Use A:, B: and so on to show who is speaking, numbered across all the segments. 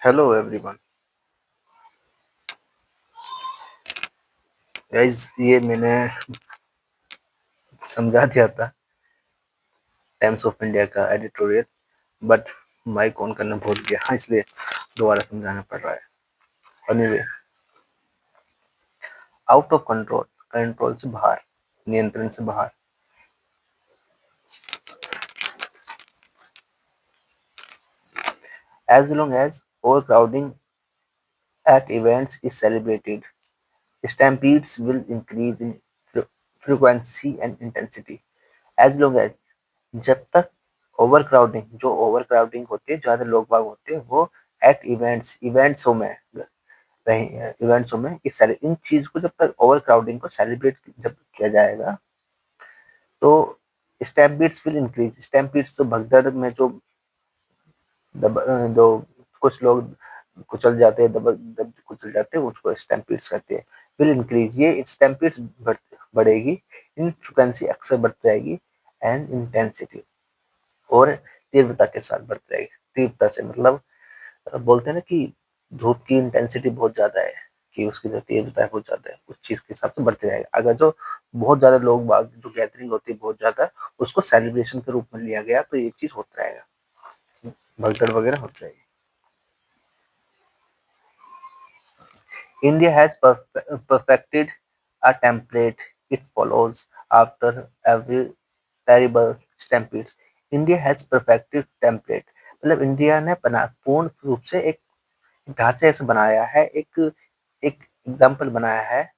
A: Hello everyone. Guys, ये मैंने समझा दिया था टाइम्स ऑफ इंडिया का एडिटोरियल, बट माइक ऑन करना भूल गया, इसलिए दोबारा समझाना पड़ रहा है। Anyway, out of control, control से बाहर, नियंत्रण से बाहर। As long as overcrowding at events is celebrated, stampedes will increase in frequency and intensity. As long as, जब तक ओवर क्राउडिंग होती है, ज्यादा लोग बाग होते हैं, वो एट इवेंट्सों में रहे, इवेंट्सों में इस सारे इन चीज को जब तक ओवर क्राउडिंग को सेलिब्रेट जब किया जाएगा, तो स्टैम्पीड्स विल इंक्रीज। स्टैम्पीड्स तो भगदड़ में जो कुछ लोग कुचल जाते हैं, दब कुचल जाते हैं, उसको स्टैम्पीड्स कहते हैं। विल इंक्रीज, ये स्टैम्पीड्स बढ़ेगी, इन फ्रिक्वेंसी अक्सर बढ़ती जाएगी, एंड इंटेंसिटी, और तीव्रता के साथ बढ़ती जाएगी। तीव्रता से मतलब बोलते हैं ना कि धूप की इंटेंसिटी बहुत ज्यादा है, कि उसकी जो तीव्रता है बहुत ज्यादा है, उस चीज के हिसाब से बढ़ते जाएगा। अगर जो बहुत ज्यादा लोग बाग जो गैदरिंग होती है बहुत ज्यादा, उसको सेलिब्रेशन के रूप में लिया गया, तो ये चीज होता रहेगा, भगदड़ वगैरह होती रहेगी। India has perfected a template it follows after every terrible stampedes. India has perfected template, मतलब इंडिया ने बना पूर्ण रूप से एक ढांचे ऐसे बनाया है, एक एक एग्जाम्पल बनाया है।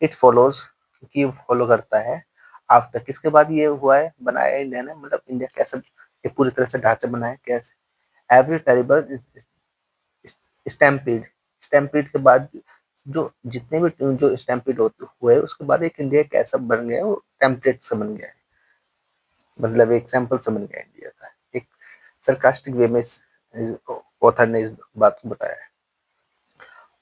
A: इट फॉलोज, कि फॉलो करता है। आफ्टर, किसके बाद ये हुआ है, बनाया है इंडिया ने, मतलब इंडिया कैसे एक पूरी तरह से ढांचा बनाया कैसे। एवरी टेरिबल स्टैम्पीड, स्टैम्पीड के बाद जो जितने भी जो स्टैम्पीड हुए, उसके बाद एक इंडिया कैसा बन गया, वो टेम्पलेट से बन गया है, मतलब एक सैंपल से बन गया इंडिया का। एक सरकास्टिक वे में ऑथर ने इस बात को बताया है।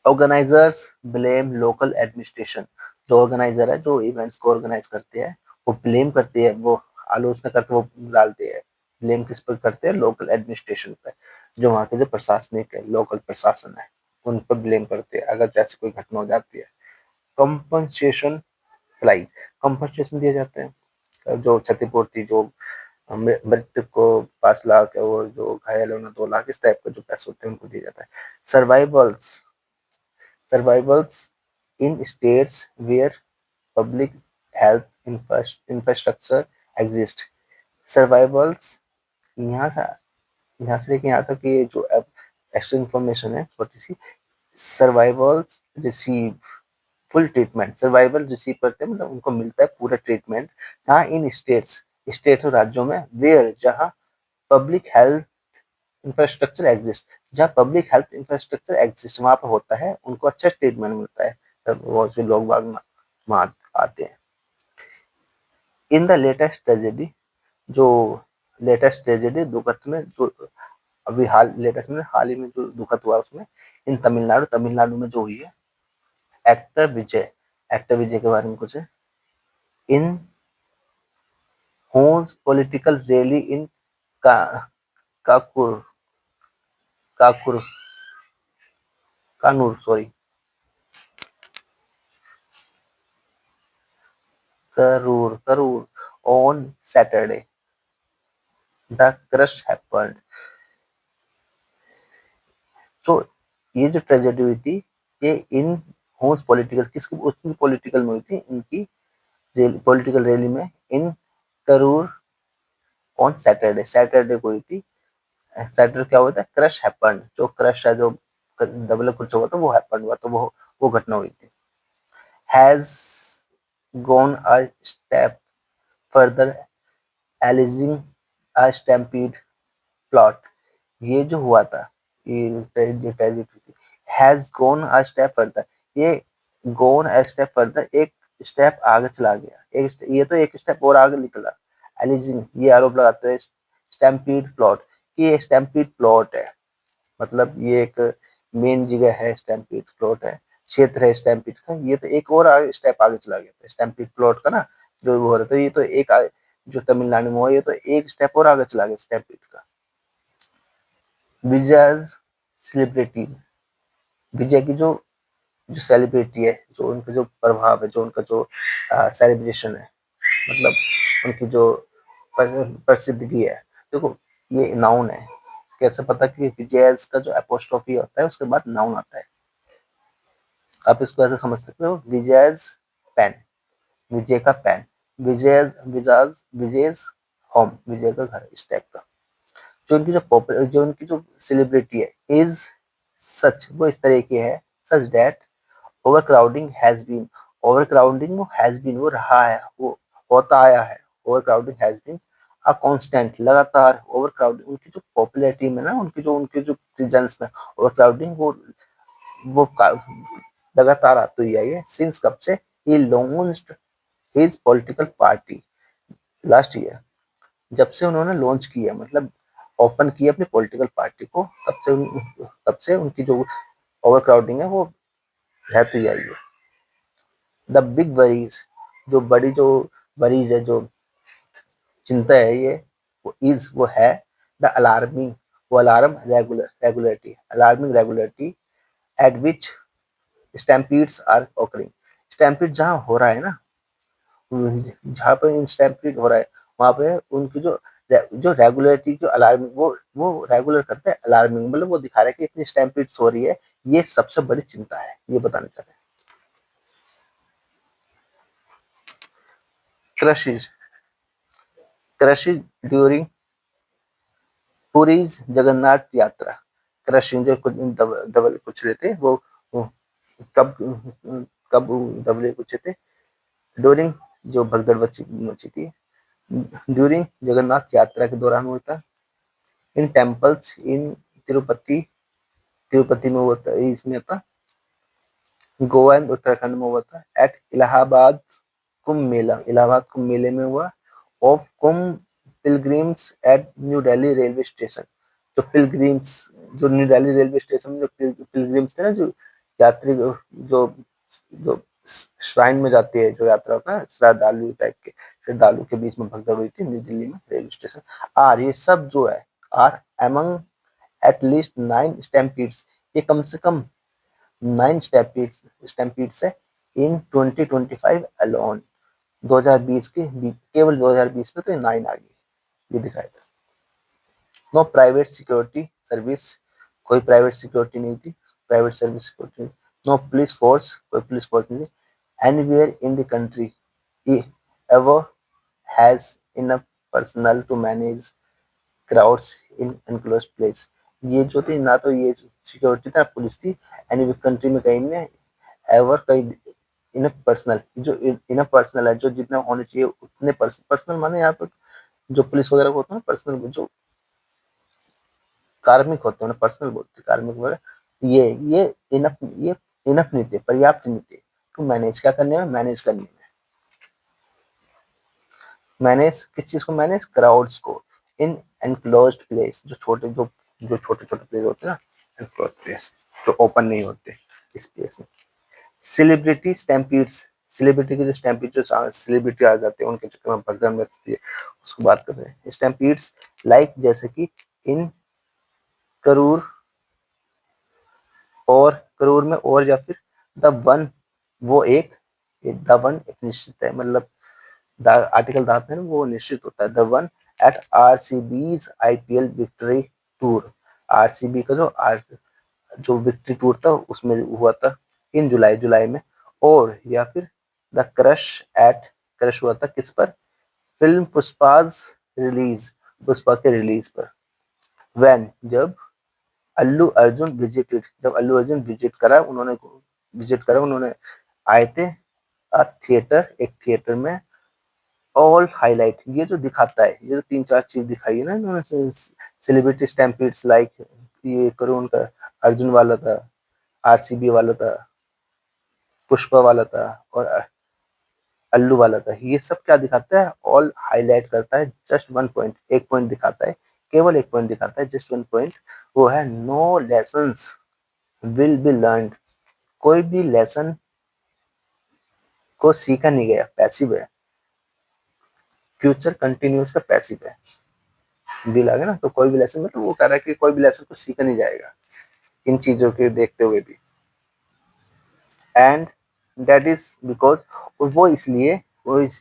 A: ऑर्गेनाइजर्स ब्लेम लोकल एडमिनिस्ट्रेशन, जो ऑर्गेनाइजर है, जो इवेंट्स को ऑर्गेनाइज करते हैं, वो ब्लेम करते हैं, वो आलोचना करते हैं, वो डालते हैं। ब्लेम किस पर करते हैं, लोकल एडमिनिस्ट्रेशन पर, जो वहाँ के जो प्रशासनिक है, लोकल प्रशासन है, उन पर ब्लेम करते हैं अगर जैसे कोई घटना हो जाती है। कंपनसेशन प्राइज, कंपनसेशन दिया जाता है, जो क्षतिपूर्ति, जो मृतक को 5 लाख और जो घायल होना 2 लाख, इस टाइप का जो पैसे होते हैं उनको दिया जाता है। Survivals, survivals in states where public health infrastructure exist। Survivals, यहाँ से लेके यहाँ तक ये जो एक्स्ट्रा इंफॉर्मेशन है छोटी सी। Survivals receive full treatment, survival receive करते हैं, मतलब उनको मिलता है पूरा ट्रीटमेंट। हाँ, इन स्टेट्स, स्टेट और राज्यों में, वेयर, जहाँ पब्लिक हेल्थ इंफ्रास्ट्रक्चर एग्जिस्ट, जहाँ पब्लिक हेल्थ इंफ्रास्ट्रक्चर एग्जिस्ट, वहां पर होता है, उनको अच्छा ट्रीटमेंट मिलता है, सब बहुत से लोग बाग वहां आते हैं। इन द लेटेस्ट ट्रेजेडी, जो लेटेस्ट ट्रेजेडी दुखद में, जो अभी हाल लेटेस्ट में हाल ही में जो दुखद हुआ उसमें, इन तमिलनाडु, तमिलनाडु में जो हुई है, एक्टर विजय, एक्टर विजय के बारे में कुछ है। इन होज पॉलिटिकल रैली इन का काकुर काकुर कानूर sorry Karur on Saturday. The crush happened. तो ये जो ट्रेजेडी हुई थी, ये इन होस्ट पॉलिटिकल, किसकी, उसकी पॉलिटिकल में हुई थी, इनकी पॉलिटिकल रैली में, इन करूर, ऑन सैटरडे, सैटरडे को हुई थी। सैटरडे क्या हुआ था, क्रश हैपेंड, जो क्रश है, जो डबल कुछ हुआ था, वो हैपेंड हुआ, तो वो घटना हुई थी। Has gone a step further aliasing a stampede plot. ये जो हुआ था, ये tragedy has gone a step further, ये गॉन अ स्टेप फर्दर, एक स्टेप आगे चला गया, ये तो एक स्टेप और आगे निकला। एलिजिंग, ये आरोप लगाते हैं स्टैम्पीड प्लॉट, कि ये स्टैम्पीड प्लॉट है, मतलब ये एक मेन जगह है, स्टैम्पीड प्लॉट है, क्षेत्र है स्टैम्पीड का, ये तो एक और आगे स्टेप आगे चला गया था स्टैम्पीड प्लॉट का ना, जो वो हो रहा था, ये तो एक जो तमिलनाडु में हुआ, ये तो एक स्टेप और आगे चला गया स्टैम्पीड का। विजय's सेलिब्रिटीज, विजय की जो जो सेलिब्रिटी है, जो उनका जो प्रभाव है, जो उनका जो सेलिब्रेशन है, मतलब उनकी जो प्रसिद्धि है। देखो ये नाउन है, कैसे पता कि विजयस का जो एपोस्ट्रोफी होता है उसके बाद नाउन आता है। आप इसको ऐसे समझ सकते हो, विजयस पेन, विजय का पेन, विजयस विजाज विजयस होम, विजय का घर, इस टाइप का। जो उनकी जो पॉपुलर, जो उनकी जो सेलिब्रिटी है, इज सच, वो इस तरह की है, such that overcrowding has been, overcrowding वो हैज बीन, वो रहा है, वो होता आया है, overcrowding has been a constant, लगातार ओवरक्राउडिंग, उनकी जो पॉपुलैरिटी में ना, उनके जो प्रेजेंस में ओवरक्राउडिंग वो लगातार आती हुई आई है। सिंस कब से, he launched his political party last year, जब से उन्होंने लॉन्च किया, मतलब ओपन किया अपनी पॉलिटिकल पार्टी को, तब से उनकी जो ओवरक्राउडिंग है वो रहती आई है। द बिग वरीज, जो वरीज है, जो चिंता है ये, वो है द अलार्मिंग, वो alarm regularity, alarming regularity at which stampedes are occurring, stampede जहाँ हो रहा है ना, जहाँ पे स्टैम्पीड हो रहा है, वहाँ पे उनकी जो रेगुलरिटी, जो अलार्मिंग, वो रेगुलर करते हैं, अलार्मिंग मतलब वो दिखा रहे हैं कि इतनी स्टैम्पीड्स हो रही है, ये सबसे बड़ी चिंता है, ये बताना चाह रहे हैं। क्रशिज, क्रशिज ड्यूरिंग पुरीज जगन्नाथ यात्रा, क्रशिंग जो दबल कुछ रहे थे, वो कब कब दबले कुछ थे, ड्यूरिंग, जो भगदड़ मची थी, ड्यूरिंग जगन्नाथ यात्रा के दौरान हुआ था, in temples in Tirupati, Tirupati में हुआ था, इसमें था, गोवा एंड उत्तराखंड में हुआ था, एट इलाहाबाद कुंभ मेला, इलाहाबाद कुंभ मेले में हुआ, of Kumbh pilgrims at New Delhi railway station, जो पिलग्रिम्स, जो न्यू दिल्ली रेलवे स्टेशन में जो पिलग्रिम्स थे ना, जो यात्री, जो जो श्राइन में जाते हैं, जो यात्रा होता है श्रद्धालु टाइप के, श्रद्धालु के बीच में भगदड़ हुई थी न्यू दिल्ली में रेलवे स्टेशन। आर ये सब जो है, आर एमंग एट लीस्ट 9 स्टैम्पीड्स, ये कम से कम 9 स्टैम्पीड्स है इन 2025 अलोन, 2020 के, केवल 2020 में तो ये 9 आ गई, ये दिखाया था। नो प्राइवेट सिक्योरिटी सर्विस, कोई प्राइवेट सिक्योरिटी नहीं थी, private service security, no police force, कोई पुलिस फोर्स नहीं थी, anywhere in the country ever has enough personal to manage crowds in enclosed place, ये जो थी ना, तो ये सिक्योरिटी था, पुलिस थी, एनी कंट्री में कहीं ने एवर कहीं इनफ पर्सनल, जो इनफ पर्सनल है, जो जितना होने चाहिए उतने पर्सनल माने यहाँ पे जो पुलिस वगैरह को होता है पर्सनल, जो कार्मिक होते हैं पर्सनल बोलते हैं, कार्मिक वगैरह, ये इनफ, ये इनफ नहीं थे, पर्याप्त नहीं थे, तो मैनेज क्या करने में, मैनेज करने में, मैनेज किस चीज को, मैनेज क्राउड्स को, इन एनक्लोज्ड प्लेस, जो छोटे छोटे प्लेस होते हैं ना, एनक्लोज्ड प्लेस, जो ओपन नहीं होते, इस प्लेस में। सेलिब्रिटी स्टैम्पीड्स, सेलिब्रिटी के जो स्टैम्पीड, जो सेलिब्रिटी आ जाते हैं उनके चक्कर में भगदड़ मचती है, उसको बात कर रहे हैं। स्टैम्पीड्स लाइक, जैसे कि इन करूर, और करूर में, और या फिर द वन, वो एक, द वन एक निश्चित है, मतलब आर्टिकल दांत में वो निश्चित होता है, the one at RCB's IPL victory tour, RCB का जो विक्ट्री टूर था उसमें हुआ था इन जुलाई में, और या फिर द क्रश हुआ था किस पर, फिल्म पुष्पाज रिलीज, पुष्पा के रिलीज पर, व्हेन, जब अल्लू अर्जुन विजिटेड, जब अल्लू अर्जुन विजिट करा उन्होंने, आए थे थिएटर, एक थिएटर में, ऑल हाईलाइट, ये जो दिखाता है, ये जो 3-4 चीज दिखाई है ना इन्होंने, सेलिब्रिटी स्टैम्पीड्स लाइक, ये करो उनका, अर्जुन वाला था, आरसीबी वाला था, पुष्पा वाला था, और अल्लू वाला था, ये सब क्या दिखाता है, ऑल हाईलाइट करता है, जस्ट 1 पॉइंट, एक पॉइंट दिखाता है, केवल एक पॉइंट दिखाता है, जस्ट 1 पॉइंट, वो है no lessons will be learned, कोई भी लेसन को सीखा नहीं गया, पैसिव है, फ्यूचर कंटिन्यूस का पैसिव है, बिल आ गया ना, तो कोई भी लेसन, मतलब वो कह रहा है कि कोई भी लेसन को सीखा नहीं जाएगा, इन चीज़ों के देखते हुए भी। एंड दैट इज बिकॉज, वो इसलिए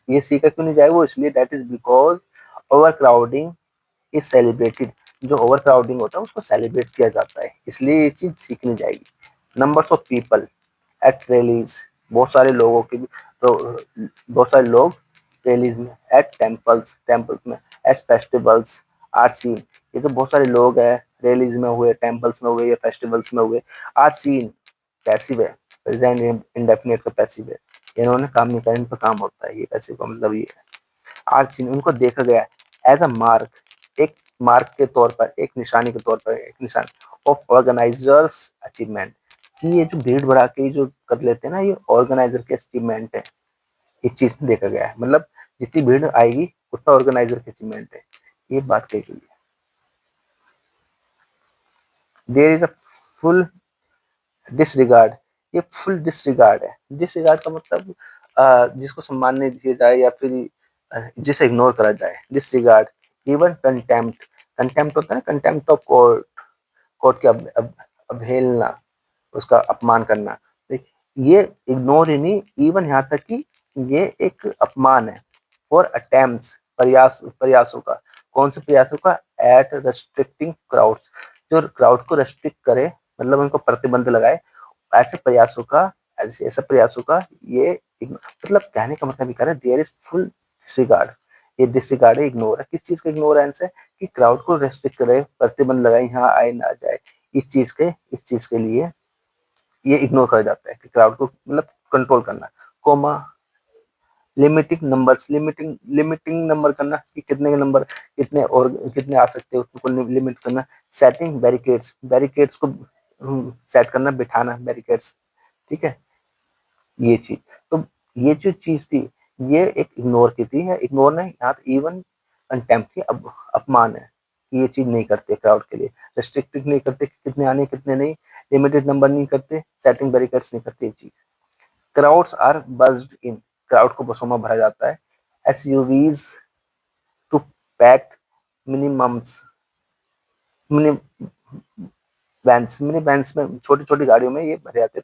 A: ये सीखा क्यों नहीं जाएगा, वो इसलिए that is because over crowding is celebrated. जो ओवर क्राउडिंग होता है उसको सेलिब्रेट किया जाता है, इसलिए ये चीज सीखनी जाएगी। Numbers of people at rallies, बहुत सारे लोगों की तो बहुत सारे लोग रैलीज में, एट टेम्पल्स टेम्पल्स में, एट फेस्टिवल्स आर सीन, ये तो बहुत सारे लोग हैं रैलीज में हुए, टेम्पल्स में हुए या फेस्टिवल्स में हुए। आर सीन पैसिव है, प्रेजेंट इंडेफिनिट का पैसिव है, इन्होंने काम नहीं करा, इन पर काम होता है, ये पैसिव का मतलब ये है। आर सीन उनको देखा गया एज अ मार्क, एक मार्क के तौर पर, एक निशानी के तौर पर, एक निशान ऑफ ऑर्गेनाइजर्स अचीवमेंट, कि ये जो भीड़ बढ़ा के जो कर लेते हैं ना, ये ऑर्गेनाइजर के अचीवमेंट है, इस चीज में देखा गया है। मतलब जितनी भीड़ आएगी उतना ऑर्गेनाइजर की अचीवमेंट है, ये बात कही गई है। There is a full disregard, ये फुल डिसरिगार्ड है। डिसरिगार्ड का मतलब जिसको सम्मान नहीं दिया जाए या फिर जिसे इग्नोर करा जाए, डिसरिगार्ड। इवन कंटेम्प्ट, कंटेम्प्ट होता है ना, कंटेम्प्ट ऑफ कोर्ट, कोर्ट की अवहेलना, उसका अपमान करना। तो ये इग्नोर ही नहीं, इवन यहाँ तक कि ये एक अपमान है फॉर अटेम्प्ट्स, प्रयासों का। कौन से प्रयासों का? एट रेस्ट्रिक्टिंग क्राउड्स, जो क्राउड को रेस्ट्रिक्ट करे, मतलब उनको प्रतिबंध लगाए, ऐसे प्रयासों का, ऐसे प्रयासों का ये मतलब कहने का मतलब ये कह रहा है देयर इज फुल डिसरिगार्ड, ये डिसरिगार्ड है, इग्नोर है। किस चीज का इग्नोरेंस है? कि क्राउड को रेस्ट्रिक्ट करे, प्रतिबंध लगाए, यहाँ आए ना जाए, इस चीज के लिए ये इग्नोर करा जाता है कि क्राउड को मतलब कंट्रोल करना। Comma limiting numbers, limiting number करना कि कितने के नंबर, कितने और कितने आ सकते हैं उसको लिमिट करना। सेटिंग बैरिकेड्स, बैरिकेड्स को सेट करना, बिठाना बैरिकेड्स, ठीक है, ये चीज। तो ये जो चीज थी ये एक इग्नोर की थी, है इग्नोर नहीं, यहाँ इवन कंटेम्प्ट की अपमान है कि ये चीज नहीं करते क्राउड के लिए, रेस्ट्रिक्टेड नहीं करते कि कितने आने कितने नहीं, लिमिटेड नंबर नहीं करते, सेटिंग बैरिकेड्स नहीं करते, ये चीज। Crowds are bussed in, crowd को बसों में भरा जाता है। SUVs to pack minimums, mini mini vans में, छोटी छोटी गाड़ियों में ये भरे जाते हैं।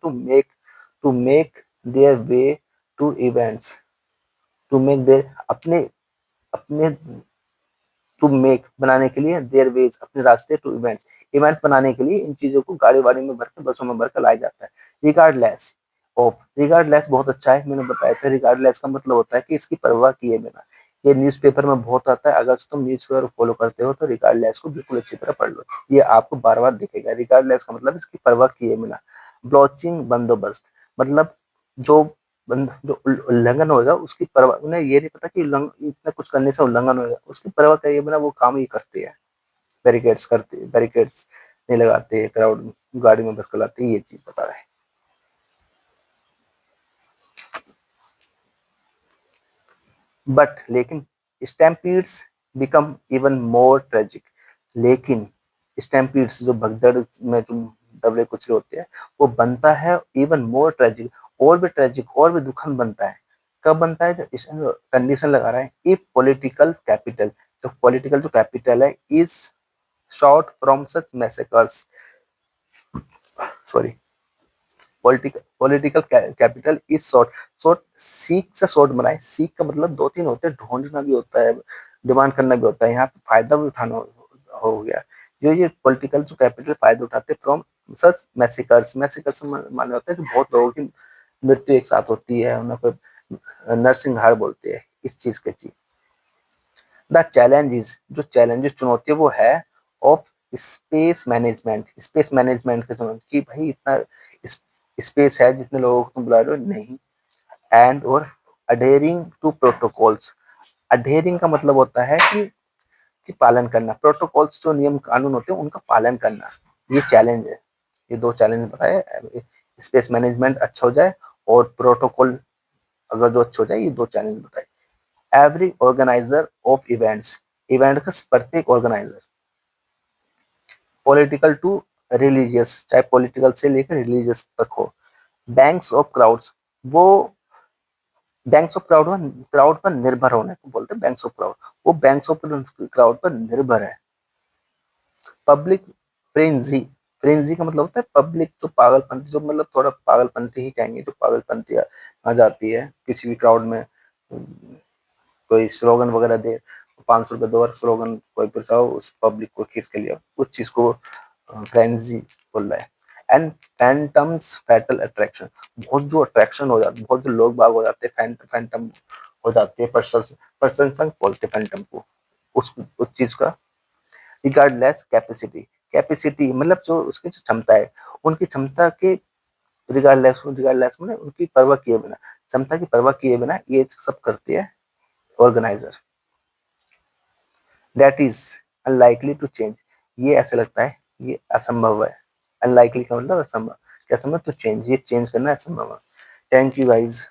A: To make their way to events, to make their अपने अपने टू मेक बनाने के लिए, देयर वेज अपने रास्ते, टू इवेंट्स इवेंट्स बनाने के लिए इन चीजों को गाड़ी वाड़ी में भर के, बसों में भर कर लाया जाता है। रिगार्डलेस ऑफ, रिगार्डलेस बहुत अच्छा है, मैंने बताया था। रिगार्डलेस का मतलब होता है कि इसकी परवाह किए बिना, ये न्यूज़पेपर में बहुत आता है, अगर तुम न्यूज़पेपर फॉलो करते हो तो रिगार्डलेस को बिल्कुल अच्छी तरह पढ़ लो, ये आपको बार बार दिखेगा। रिगार्डलेस का मतलब इसकी परवाह किए बिना। ब्लॉचिंग बंदोबस्त, मतलब जो जो उल्लंघन होगा उसकी परवाह, उन्हें ये नहीं पता कि इतना कुछ करने से उल्लंघन होगा, उसकी परवाह किए बिना वो काम ही करते हैं, बैरिकेड्स करते, बैरिकेड्स नहीं लगाते, क्राउड गाड़ी में बस लाते, ये चीज बता रहे हैं। बट लेकिन स्टैम्पीड्स बिकम इवन मोर ट्रेजिक, लेकिन स्टैम्पीड्स जो भगदड़ में जो दबड़े कुचले होते हैं, वो बनता है इवन मोर ट्रेजिक, और भी ट्रेजिक, और भी दुखद बनता है। कब बनता है? जब कंडीशन लगा रहा है, इफ पॉलिटिकल कैपिटल, जो पॉलिटिकल जो कैपिटल है, is short from such massacres, sorry, political capital is short, short सीख से शॉर्ट बनाए, सीख का मतलब दो तीन होते हैं, ढूंढना भी होता है, डिमांड करना भी होता है, यहाँ पे फायदा भी उठाना हो गया। जो ये पॉलिटिकल जो कैपिटल फायदा उठाते फ्रॉम सच मैसेकर्स, मैसेकर्स माने होता है कि बहुत लोगों की मृत्यु एक साथ होती है, उन्हें कोई नरसिंहार बोलते हैं, इस चीज के चीज। द चैलेंजेस, जो चैलेंजेस चुनौती है वो है of space management, space management के चुनौती कि भाई इतना स्पेस है, जितने लोगों को तुम बुला रहे हो नहीं। एंड और अडेयरिंग टू प्रोटोकॉल्स, अडेयरिंग का मतलब होता है कि पालन करना, प्रोटोकॉल्स जो नियम कानून होते हैं उनका पालन करना, ये चैलेंज है। ये दो चैलेंज बताए, स्पेस मैनेजमेंट अच्छा हो जाए और प्रोटोकॉल अगर जो अच्छा हो जाए, ये दो चैलेंज बताए। Every organiser of events, event का प्रत्येक ऑर्गेनाइजर, पॉलिटिकल टू रिलीजियस, चाहे पॉलिटिकल से लेकर रिलीजियस तक हो। बैंक्स ऑफ क्राउड्स, वो बैंक्स ऑफ क्राउड पर निर्भर होने को बोलते हैं बैंक्स ऑफ क्राउड, वो बैंक्स ऑफ क्राउड पर निर्भर है। पब्लिक फ्रेंजी, फ्रेंजी का मतलब होता है पब्लिक, तो पागलपंती, जो मतलब थोड़ा पागलपंती ही कहेंगे, जो पागलपंती आ जाती है किसी भी क्राउड में। कोई स्लोगन वगैरह दे, 500 रुपये दो, और स्लोगन कोई बचाओ, उस पब्लिक को खींच के लिया, उस चीज को फ्रेंजी बोल रहा है। एंड फैंटम्स फैटल अट्रैक्शन, बहुत जो अट्रैक्शन हो जाती है, बहुत जो लोग बाग हो जाते हैं, फैंटम हो जाते हैं, प्रशंसक बोलते हैं फैंटम को, उस चीज का। रिगार्डलेस कैपेसिटी, कैपेसिटी मतलब जो उसकी जो क्षमता है, उनकी क्षमता के रिगार्डलेस में उनकी परवाह किए बिना, क्षमता की परवाह किए बिना ये सब करती है organiser. That is unlikely to change, ये ऐसा लगता है ये असंभव है। अनलाइकली का मतलब असंभव, क्या असंभव, तो चेंज, ये चेंज करना असंभव है। Thank you guys.